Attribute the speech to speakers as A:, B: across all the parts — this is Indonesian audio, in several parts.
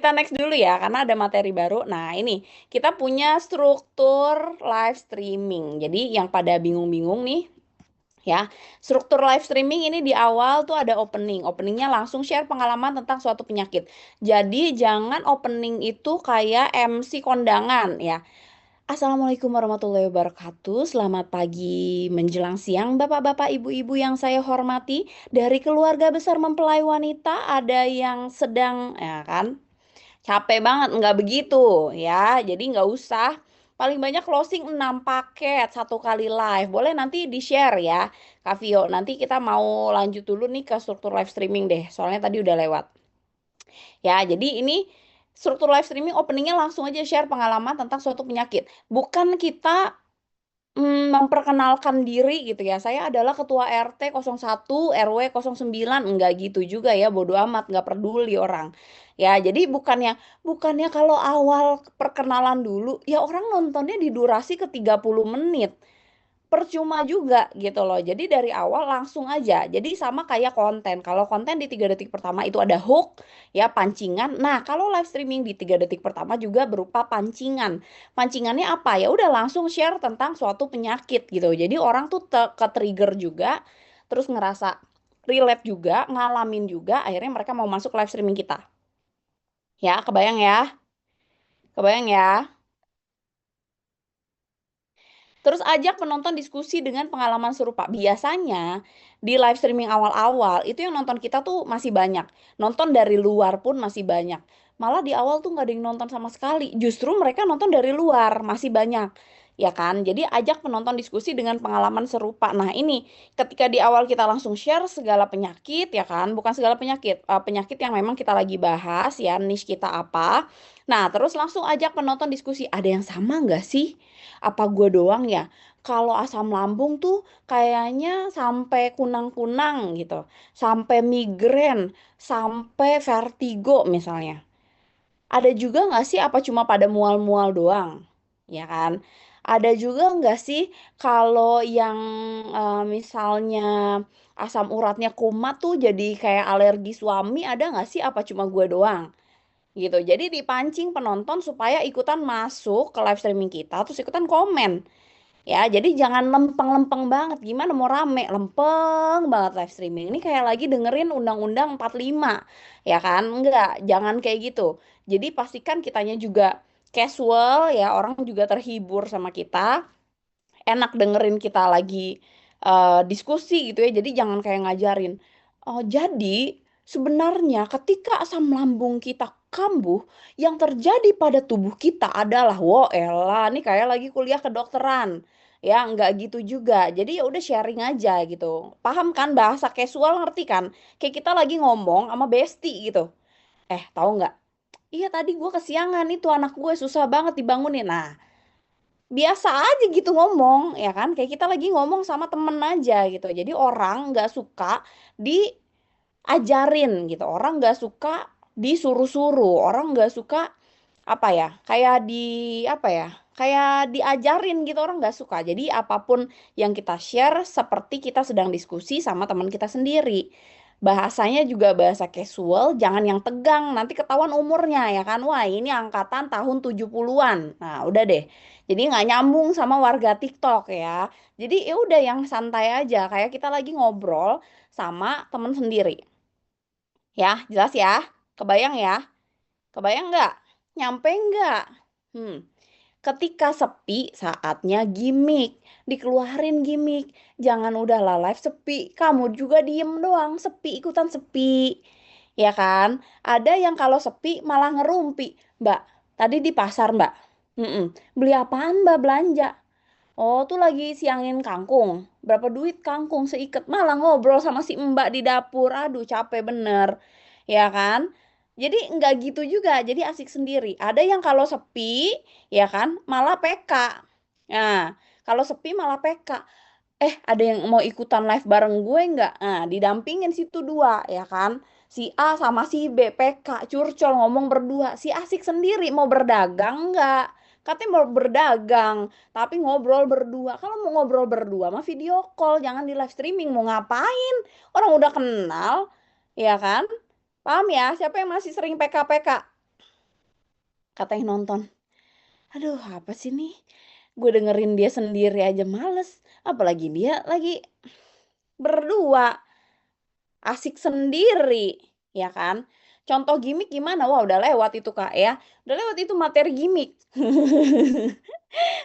A: kita next dulu ya, karena ada materi baru. Nah, ini kita punya struktur live streaming. Jadi yang pada bingung-bingung nih, ya, struktur live streaming ini di awal tuh ada opening. Openingnya langsung share pengalaman tentang suatu penyakit. Jadi jangan opening itu kayak MC kondangan ya. Assalamualaikum warahmatullahi wabarakatuh. Selamat pagi menjelang siang, bapak-bapak, ibu-ibu yang saya hormati. Dari keluarga besar mempelai wanita, ada yang sedang, ya kan? Capek banget, nggak begitu ya. Jadi nggak usah. Paling banyak closing 6 paket satu kali live. Boleh nanti di-share ya, Kak Vio. Nanti kita mau lanjut dulu nih ke struktur live streaming deh. Soalnya tadi udah lewat. Ya, jadi ini struktur live streaming openingnya langsung aja share pengalaman tentang suatu penyakit. Bukan kita memperkenalkan diri gitu ya. Saya adalah ketua RT 01, RW 09. Enggak gitu juga ya, bodo amat, nggak peduli orang. Ya, jadi bukannya kalau awal perkenalan dulu, ya orang nontonnya di durasi ke 30 menit. Percuma juga gitu loh. Jadi dari awal langsung aja. Jadi sama kayak konten. Kalau konten di 3 detik pertama itu ada hook, ya pancingan. Nah, kalau live streaming di 3 detik pertama juga berupa pancingan. Pancingannya apa? Ya udah langsung share tentang suatu penyakit gitu. Jadi orang tuh ke-trigger juga, terus ngerasa relate juga, ngalamin juga, akhirnya mereka mau masuk live streaming kita. Ya, kebayang ya? Kebayang ya? Terus ajak penonton diskusi dengan pengalaman serupa. Biasanya di live streaming awal-awal itu yang nonton kita tuh masih banyak. Nonton dari luar pun masih banyak. Malah di awal tuh nggak ada yang nonton sama sekali. Justru mereka nonton dari luar masih banyak. Ya kan? Jadi ajak penonton diskusi dengan pengalaman serupa. Nah ini ketika di awal kita langsung share segala penyakit ya kan? Bukan segala penyakit. Penyakit yang memang kita lagi bahas ya. Niche kita apa. Nah terus langsung ajak penonton diskusi. Ada yang sama nggak sih? Apa gue doang ya? Kalau asam lambung tuh kayaknya sampai kunang-kunang gitu, sampai migrain, sampai vertigo misalnya. Ada juga nggak sih apa cuma pada mual-mual doang? Ya kan? Ada juga nggak sih kalau yang misalnya asam uratnya kumat tuh jadi kayak alergi suami, ada nggak sih apa cuma gue doang? Gitu. Jadi dipancing penonton supaya ikutan masuk ke live streaming kita, terus ikutan komen. Ya, jadi jangan lempeng-lempeng banget. Gimana mau rame? Lempeng banget live streaming. Ini kayak lagi dengerin Undang-Undang 45. Ya kan? Enggak, jangan kayak gitu. Jadi pastikan kitanya juga casual ya, orang juga terhibur sama kita. Enak dengerin kita lagi diskusi gitu ya. Jadi jangan kayak ngajarin. Oh, jadi sebenarnya ketika asam lambung kita kambuh, yang terjadi pada tubuh kita adalah, wah elah, nih kayak lagi kuliah kedokteran. Ya, nggak gitu juga. Jadi ya udah sharing aja gitu. Paham kan bahasa casual, ngerti kan? Kayak kita lagi ngomong sama bestie gitu. Tahu nggak? Iya tadi gue kesiangan itu anak gue susah banget dibangunin. Nah, biasa aja gitu ngomong ya kan kayak kita lagi ngomong sama temen aja gitu jadi orang nggak suka diajarin gitu orang nggak suka disuruh-suruh orang nggak suka apa ya kayak di apa ya kayak diajarin gitu orang nggak suka jadi apapun yang kita share seperti kita sedang diskusi sama teman kita sendiri bahasanya juga bahasa casual jangan yang tegang nanti ketahuan umurnya ya kan wah ini angkatan tahun 70-an nah udah deh jadi nggak nyambung sama warga TikTok ya jadi ya udah yang santai aja kayak kita lagi ngobrol sama teman sendiri ya jelas ya kebayang ya kebayang nggak nyampe nggak hmm. Ketika sepi, saatnya gimmick. Dikeluarin gimmick. Jangan udahlah live sepi. Kamu juga diem doang, sepi, ikutan sepi. Ya kan? Ada yang kalau sepi malah ngerumpi. Mbak, tadi di pasar mbak. Mm-mm. Beli apaan mbak belanja? Oh, tuh lagi siangin kangkung. Berapa duit kangkung seikat? Malah ngobrol sama si mbak di dapur. Aduh, capek bener. Ya kan? Jadi nggak gitu juga. Jadi asik sendiri. Ada yang kalau sepi, ya kan, malah PK. Nah, kalau sepi malah PK. Ada yang mau ikutan live bareng gue nggak? Nah, didampingin situ dua, ya kan? Si A sama si B, PK, curcol ngomong berdua. Si asik sendiri mau berdagang nggak? Katanya mau berdagang, tapi ngobrol berdua. Kalau mau ngobrol berdua, mah video call, jangan di live streaming. Mau ngapain? Orang udah kenal, ya kan? Paham ya? Siapa yang masih sering PK-PK? Kata yang nonton, "Aduh apa sih nih, gue dengerin dia sendiri aja males, apalagi dia lagi berdua, asik sendiri," ya kan. Contoh gimik gimana? Wah udah lewat itu Kak ya, udah lewat itu materi gimik.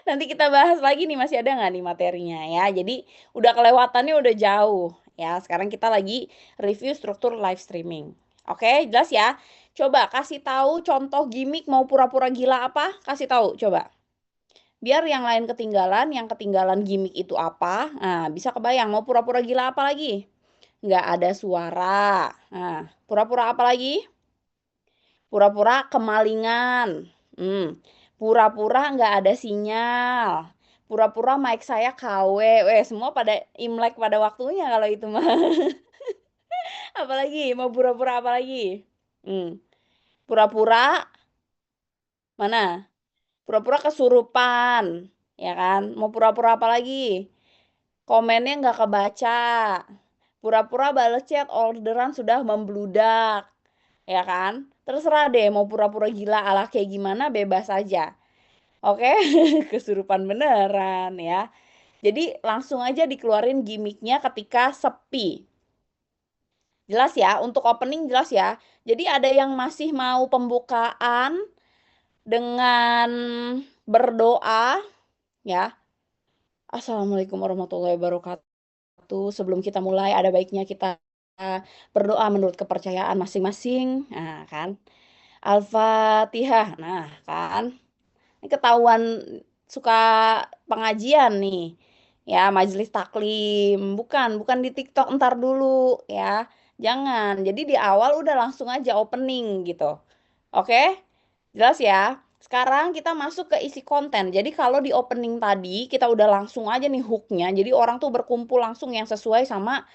A: Nanti kita bahas lagi nih, masih ada nggak nih materinya ya. Jadi udah kelewatannya udah jauh ya. Sekarang kita lagi review struktur live streaming. Oke, jelas ya? Coba kasih tahu contoh gimik mau pura-pura gila apa? Kasih tahu coba. Biar yang lain ketinggalan, yang ketinggalan gimik itu apa? Nah, bisa kebayang mau pura-pura gila apa lagi? Nggak ada suara. Nah, pura-pura apa lagi? Pura-pura kemalingan. Pura-pura nggak ada sinyal. Pura-pura mic saya KW. Weh, semua pada Imlek pada waktunya kalau itu mah. Apalagi? Mau pura-pura apa lagi? Hmm. Pura-pura mana? Pura-pura kesurupan. Ya kan? Mau pura-pura apa lagi? Komennya nggak kebaca. Pura-pura bales chat orderan sudah membludak. Ya kan? Terserah deh mau pura-pura gila ala kayak gimana, bebas aja. Oke, kesurupan beneran ya. Jadi langsung aja dikeluarin gimiknya ketika sepi. Jelas ya, untuk opening jelas ya. Jadi ada yang masih mau pembukaan dengan berdoa ya. Assalamualaikum warahmatullahi wabarakatuh. Sebelum kita mulai ada baiknya kita berdoa menurut kepercayaan masing-masing. Nah, kan? Al-Fatihah. Nah, kan? Ini ketahuan suka pengajian nih. Ya, majelis taklim. Bukan di TikTok entar dulu ya. Jangan. Jadi di awal udah langsung aja opening gitu. Oke? Jelas ya? Sekarang kita masuk ke isi konten. Jadi kalau di opening tadi kita udah langsung aja nih hooknya. Jadi orang tuh berkumpul langsung yang sesuai sama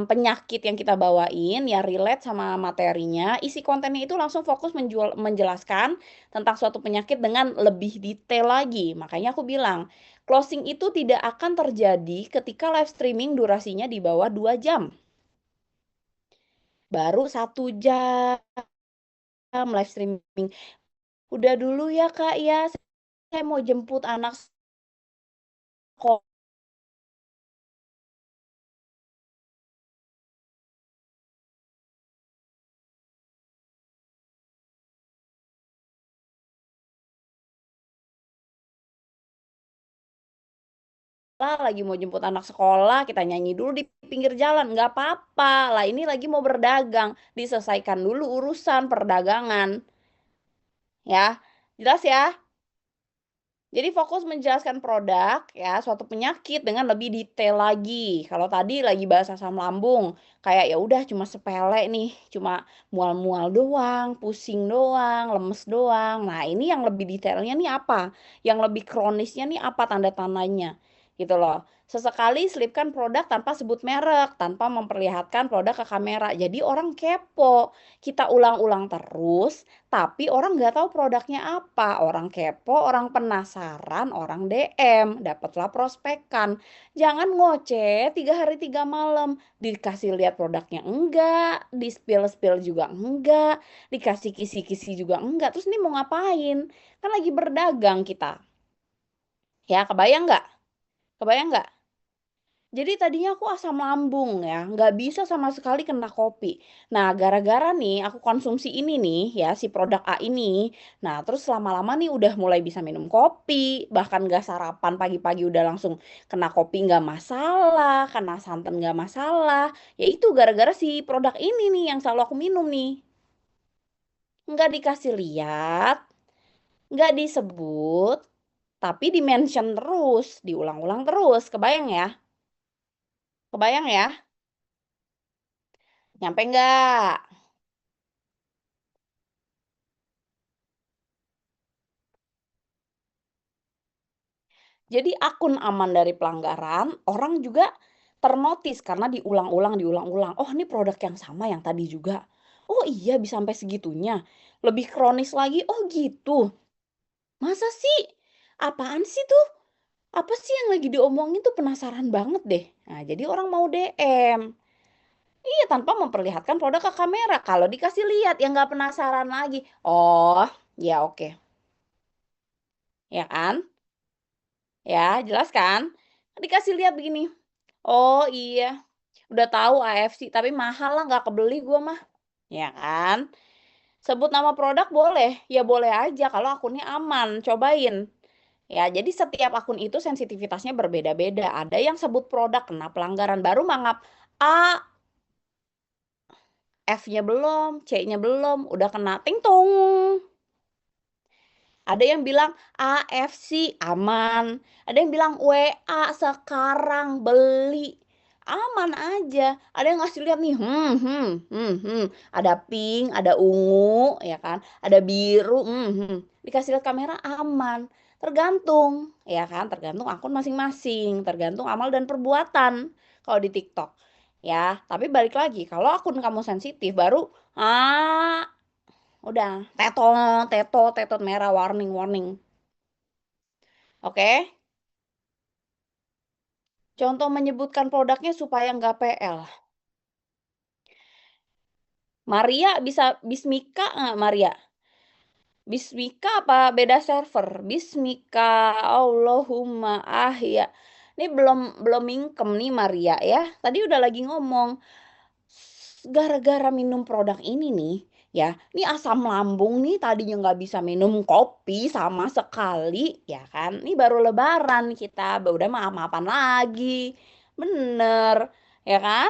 A: penyakit yang kita bawain, ya relate sama materinya. Isi kontennya itu langsung fokus menjelaskan tentang suatu penyakit dengan lebih detail lagi. Makanya aku bilang, closing itu tidak akan terjadi ketika live streaming durasinya di bawah 2 jam. Baru 1 jam live streaming. Udah dulu ya Kak ya, saya mau jemput anak sekolah. Lagi mau jemput anak sekolah, kita nyanyi dulu di pinggir jalan, nggak apa-apa lah. Ini lagi mau berdagang, diselesaikan dulu urusan perdagangan, ya. Jelas ya? Jadi fokus menjelaskan produk ya, suatu penyakit dengan lebih detail lagi. Kalau tadi lagi bahas asam lambung, kayak ya udah cuma sepele nih, cuma mual-mual doang, pusing doang, lemes doang. Nah, ini yang lebih detailnya nih apa? Yang lebih kronisnya nih apa tanda-tandanya? Gitu loh. Sesekali selipkan produk tanpa sebut merek, tanpa memperlihatkan produk ke kamera. Jadi orang kepo. Kita ulang-ulang terus, tapi orang nggak tahu produknya apa. Orang kepo, orang penasaran, orang DM, dapatlah prospekan. Jangan ngoceh 3 hari 3 malam. Dikasih lihat produknya enggak, di spill-spill juga enggak, dikasih kisi-kisi juga enggak. Terus ini mau ngapain? Kan lagi berdagang kita. Ya, kebayang nggak? Kebayang nggak? Jadi tadinya aku asam lambung ya, nggak bisa sama sekali kena kopi. Nah, gara-gara nih aku konsumsi ini nih ya, si produk A ini. Nah, terus lama-lama nih udah mulai bisa minum kopi, bahkan nggak sarapan pagi-pagi udah langsung kena kopi nggak masalah, kena santan nggak masalah. Ya itu gara-gara si produk ini nih yang selalu aku minum nih. Nggak dikasih lihat, nggak disebut, tapi di-mention terus, diulang-ulang terus. Kebayang ya? Kebayang ya? Nyampe nggak? Jadi akun aman dari pelanggaran, orang juga ternotis karena diulang-ulang. Oh, ini produk yang sama yang tadi juga. Oh iya bisa sampai segitunya. Lebih kronis lagi. Oh gitu. Masa sih? Apaan sih tuh? Apa sih yang lagi diomongin tuh penasaran banget deh. Nah, jadi orang mau DM. Iya, tanpa memperlihatkan produk ke kamera. Kalau dikasih lihat ya nggak penasaran lagi. Oh, Ya oke. Ya kan? Ya, jelas kan? Dikasih lihat begini, "Oh iya, udah tahu AFC tapi mahal lah nggak kebeli gua mah." Ya kan? Sebut nama produk boleh, ya boleh aja kalau akunnya aman, cobain. Ya, jadi setiap akun itu sensitivitasnya berbeda-beda. Ada yang sebut produk kena pelanggaran, baru mangap, A, F-nya belum, C-nya belum, udah kena ting tong. Ada yang bilang AFC aman, ada yang bilang WA sekarang beli, aman aja. Ada yang ngasih lihat nih, ada pink, ada ungu, ya kan, ada biru, dikasih lihat kamera aman. Tergantung, ya kan, tergantung akun masing-masing, tergantung amal dan perbuatan kalau di TikTok. Ya, tapi balik lagi, kalau akun kamu sensitif baru, udah, tetot, tetot, tetot merah, warning, warning. Oke? Contoh menyebutkan produknya supaya nggak PL. Maria bisa Bismika nggak Maria? Bismika apa beda server? Bismika Allahumma ahya. Ini belum mingkem nih Maria ya. Tadi udah lagi ngomong. Gara-gara minum produk ini nih, ya, ini asam lambung nih tadinya nggak bisa minum kopi sama sekali, ya kan? Ini baru lebaran kita, udah maaf-maafan lagi. Bener, ya kan?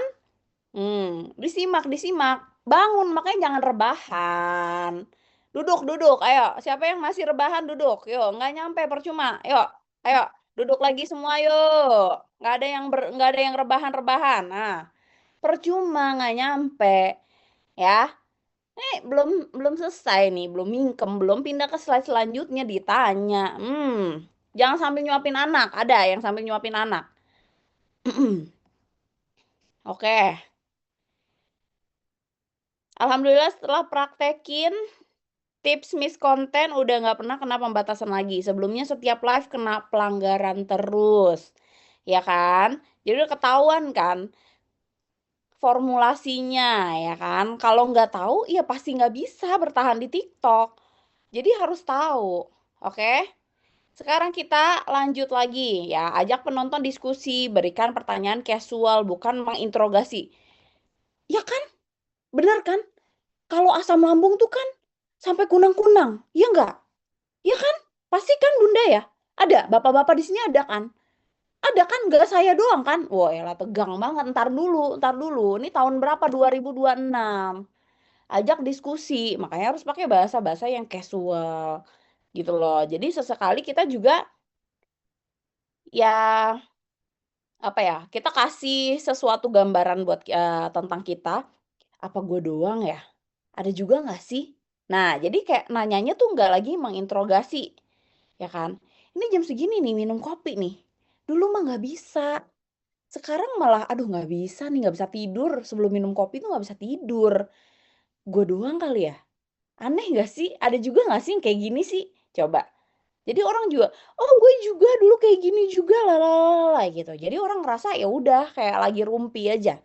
A: Disimak, disimak. Bangun, makanya jangan rebahan. Duduk, duduk. Ayo, siapa yang masih rebahan duduk? Yuk, nggak nyampe percuma. Yuk, ayo, duduk lagi semua yuk. Nggak ada yang rebahan-rebahan. Nah, percuma nggak nyampe, ya. Belum belum selesai nih, belum mingkem, belum pindah ke slide selanjutnya ditanya. Jangan sambil nyuapin anak. Ada yang sambil nyuapin anak. Oke. Alhamdulillah setelah praktekin tips miss konten udah nggak pernah kena pembatasan lagi. Sebelumnya setiap live kena pelanggaran terus. Ya kan? Jadi udah ketahuan kan formulasinya, ya kan? Kalau nggak tahu, ya pasti nggak bisa bertahan di TikTok. Jadi harus tahu, oke? Sekarang kita lanjut lagi ya, ajak penonton diskusi, berikan pertanyaan casual, bukan menginterogasi. Ya kan? Benar kan? Kalau asam lambung tuh kan sampai kunang-kunang, ya nggak? Ya kan? Pasti kan Bunda ya? Ada, bapak-bapak di sini ada kan? Ada kan? Nggak saya doang kan? Wah, elah tegang banget. Ntar dulu, ntar dulu. Ini tahun berapa? 2026. Ajak diskusi, makanya harus pakai bahasa-bahasa yang casual gitu loh. Jadi sesekali kita juga ya apa ya, kita kasih sesuatu gambaran buat tentang kita, apa gue doang ya? Ada juga nggak sih? Nah, jadi kayak nanyanya tuh nggak lagi menginterogasi, ya kan? Ini jam segini nih minum kopi nih. Dulu mah nggak bisa. Sekarang malah aduh nggak bisa nih, nggak bisa tidur. Sebelum minum kopi tuh nggak bisa tidur. Gue doang kali ya? Aneh nggak sih? Ada juga nggak sih yang kayak gini sih? Coba. Jadi orang juga, oh gue juga dulu kayak gini juga lah gitu. Jadi orang ngerasa ya udah kayak lagi rumpi aja.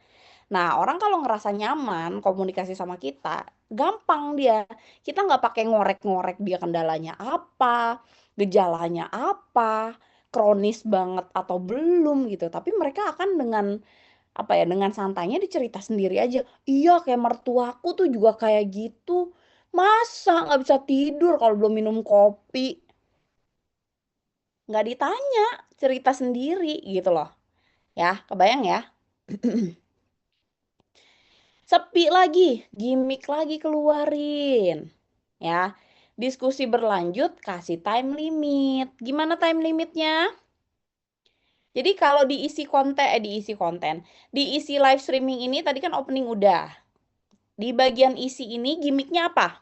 A: Nah orang kalau ngerasa nyaman komunikasi sama kita, gampang dia. Kita nggak pakai ngorek-ngorek dia kendalanya apa, gejalanya apa, kronis banget atau belum gitu. Tapi mereka akan dengan apa ya, dengan santainya dicerita sendiri aja. Iya kayak mertuaku tuh juga kayak gitu. Masa nggak bisa tidur kalau belum minum kopi? Nggak ditanya, cerita sendiri gitu loh. Ya, kebayang ya? Sepi lagi, gimmick lagi keluarin. Ya, diskusi berlanjut, kasih time limit. Gimana time limitnya? Jadi kalau diisi konten, diisi live streaming ini tadi kan opening udah. Di bagian isi ini gimmicknya apa?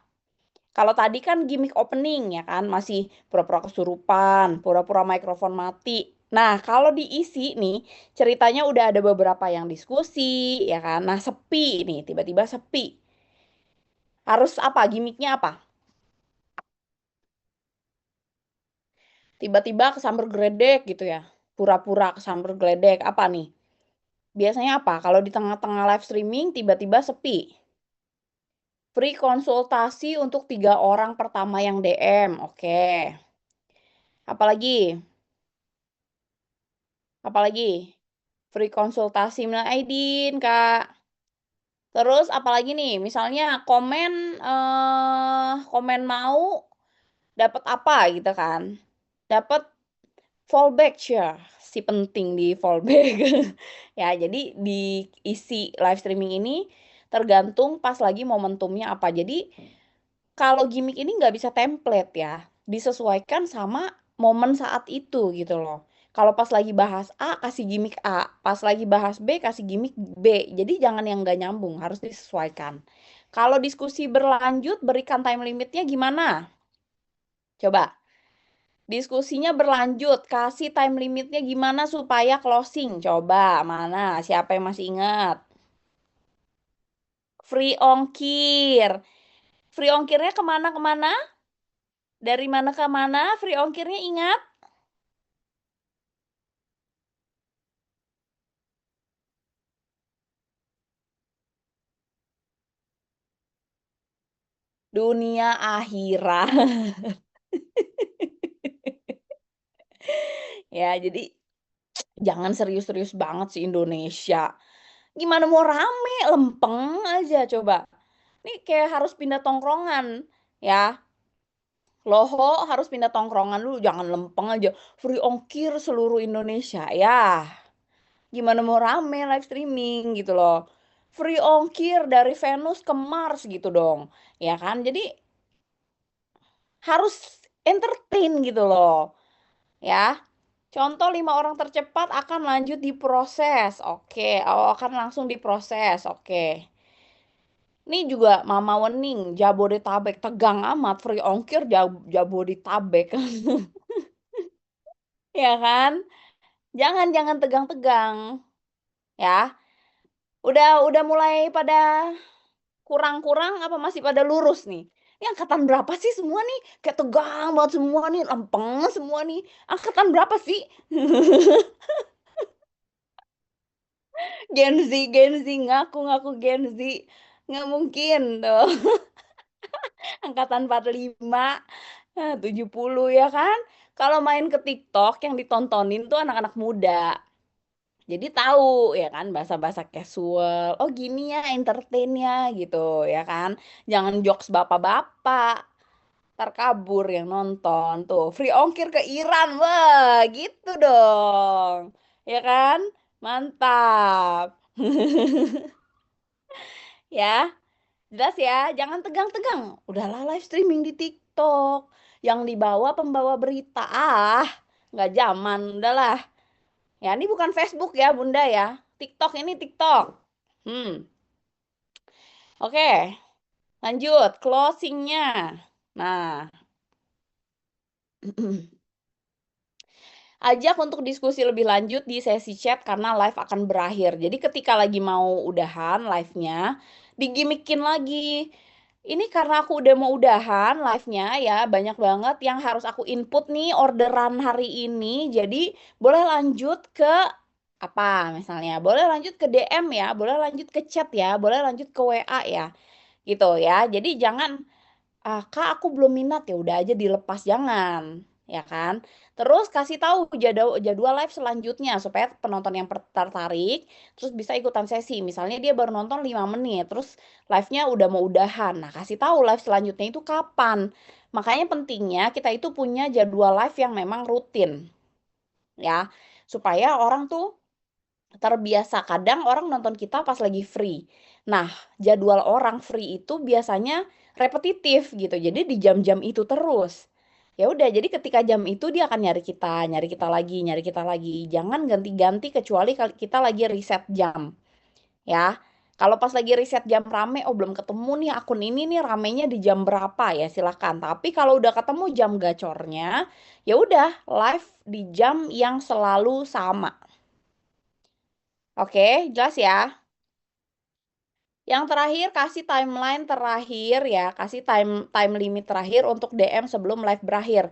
A: Kalau tadi kan gimmick opening ya kan, masih pura-pura kesurupan, pura-pura mikrofon mati. Nah, kalau diisi nih, ceritanya udah ada beberapa yang diskusi, ya kan. Nah, sepi nih, tiba-tiba sepi. Harus apa? Gimmicknya apa? Tiba-tiba kesamber geledek gitu ya. Pura-pura kesamber geledek. Apa nih? Biasanya apa? Kalau di tengah-tengah live streaming, tiba-tiba sepi. Free konsultasi untuk 3 orang pertama yang DM. Oke. Apalagi? Apalagi? Free konsultasi Mina Aidin, Kak. Terus apalagi nih? Misalnya komen mau dapat apa gitu kan? Dapat fallback ya, si penting di fallback. Ya, jadi diisi live streaming ini tergantung pas lagi momentumnya apa. Jadi kalau gimmick ini nggak bisa template ya, disesuaikan sama momen saat itu gitu loh. Kalau pas lagi bahas A, kasih gimmick A. Pas lagi bahas B, kasih gimmick B. Jadi jangan yang nggak nyambung, harus disesuaikan. Kalau diskusi berlanjut, berikan time limitnya gimana? Coba. Diskusinya berlanjut, kasih time limitnya gimana supaya closing? Coba, mana? Siapa yang masih ingat? Free ongkir. Free ongkirnya kemana-kemana? Dari mana ke mana? Free ongkirnya ingat? Dunia akhirat. Ya, jadi jangan serius-serius banget sih Indonesia. Gimana mau rame, lempeng aja coba. Nih kayak harus pindah tongkrongan, ya. Loho harus pindah tongkrongan dulu, jangan lempeng aja. Free ongkir seluruh Indonesia. Ya, gimana mau rame live streaming gitu loh. Free ongkir dari Venus ke Mars gitu dong. Ya kan? Jadi harus entertain gitu loh. Ya. Contoh 5 orang tercepat akan lanjut diproses. Oke, akan langsung diproses. Oke. Ini juga Mama Wening, Jabodetabek, tegang amat free ongkir Jabodetabek. Ya kan? Jangan tegang-tegang, ya. Udah mulai pada kurang-kurang apa masih pada lurus nih? Ini angkatan berapa sih semua nih? Kayak tegang banget semua nih, lempeng semua nih. Angkatan berapa sih? Gen Z, ngaku-ngaku Gen Z. Nggak mungkin tuh. Angkatan 45, 70 ya kan? Kalau main ke TikTok yang ditontonin tuh anak-anak muda. Jadi tahu ya kan bahasa-bahasa casual. Oh gini ya entertainnya gitu ya kan. Jangan jokes bapak-bapak. Ntar kabur yang nonton tuh. Free ongkir ke Iran. Wah gitu dong. Ya kan? Mantap. Ya, jelas ya. Jangan tegang-tegang. Udahlah live streaming di TikTok. Yang dibawa pembawa berita. Nggak zaman. Udahlah. Ya, ini bukan Facebook ya, Bunda ya. TikTok ini TikTok. Hmm. Oke, lanjut closingnya. Nah, ajak untuk diskusi lebih lanjut di sesi chat karena live akan berakhir. Jadi ketika lagi mau udahan live-nya, digimikin lagi. Ini karena aku udah mau udahan live-nya ya, banyak banget yang harus aku input nih orderan hari ini. Jadi boleh lanjut ke apa misalnya? Boleh lanjut ke DM ya, boleh lanjut ke chat ya, boleh lanjut ke WA ya. Gitu ya. Jadi jangan Kak aku belum minat ya udah aja dilepas jangan, ya kan? Terus kasih tahu jadwal jadwal live selanjutnya supaya penonton yang tertarik terus bisa ikutan sesi. Misalnya dia baru nonton 5 menit, terus live-nya udah mau udahan. Nah, kasih tahu live selanjutnya itu kapan. Makanya pentingnya kita itu punya jadwal live yang memang rutin, ya. Supaya orang tuh terbiasa. Kadang orang nonton kita pas lagi free. Nah, jadwal orang free itu biasanya repetitif gitu. Jadi di jam-jam itu terus. Ya udah, jadi ketika jam itu dia akan nyari kita lagi, nyari kita lagi. Jangan ganti-ganti kecuali kalau kita lagi reset jam, ya. Kalau pas lagi reset jam rame, oh belum ketemu nih akun ini nih ramenya di jam berapa ya silakan. Tapi kalau udah ketemu jam gacornya, ya udah live di jam yang selalu sama. Oke, jelas ya. Yang terakhir kasih timeline terakhir ya, kasih time time limit terakhir untuk DM sebelum live berakhir.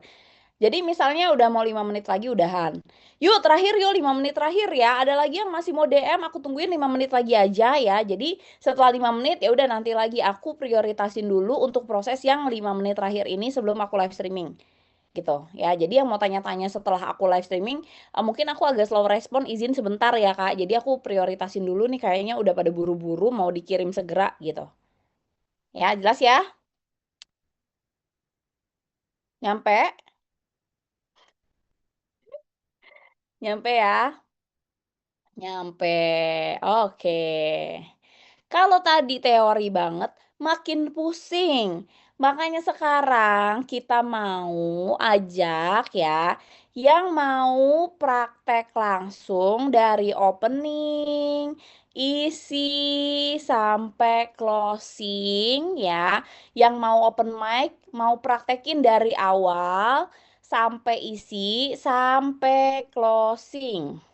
A: Jadi misalnya udah mau 5 menit lagi udahan. Yuk terakhir yuk 5 menit terakhir ya. Ada lagi yang masih mau DM, aku tungguin 5 menit lagi aja ya. Jadi setelah 5 menit ya udah nanti lagi aku prioritasin dulu untuk proses yang 5 menit terakhir ini sebelum aku live streaming gitu ya. Jadi yang mau tanya-tanya setelah aku live streaming, mungkin aku agak slow respon, izin sebentar ya Kak. Jadi aku prioritasin dulu nih kayaknya udah pada buru-buru mau dikirim segera gitu. Ya, jelas ya? Nyampe? Nyampe ya? Nyampe. Oke. Kalau tadi teori banget, makin pusing. Makanya sekarang kita mau ajak ya, yang mau praktek langsung dari opening, isi, sampai closing ya. Yang mau open mic, mau praktekin dari awal, sampai isi, sampai closing.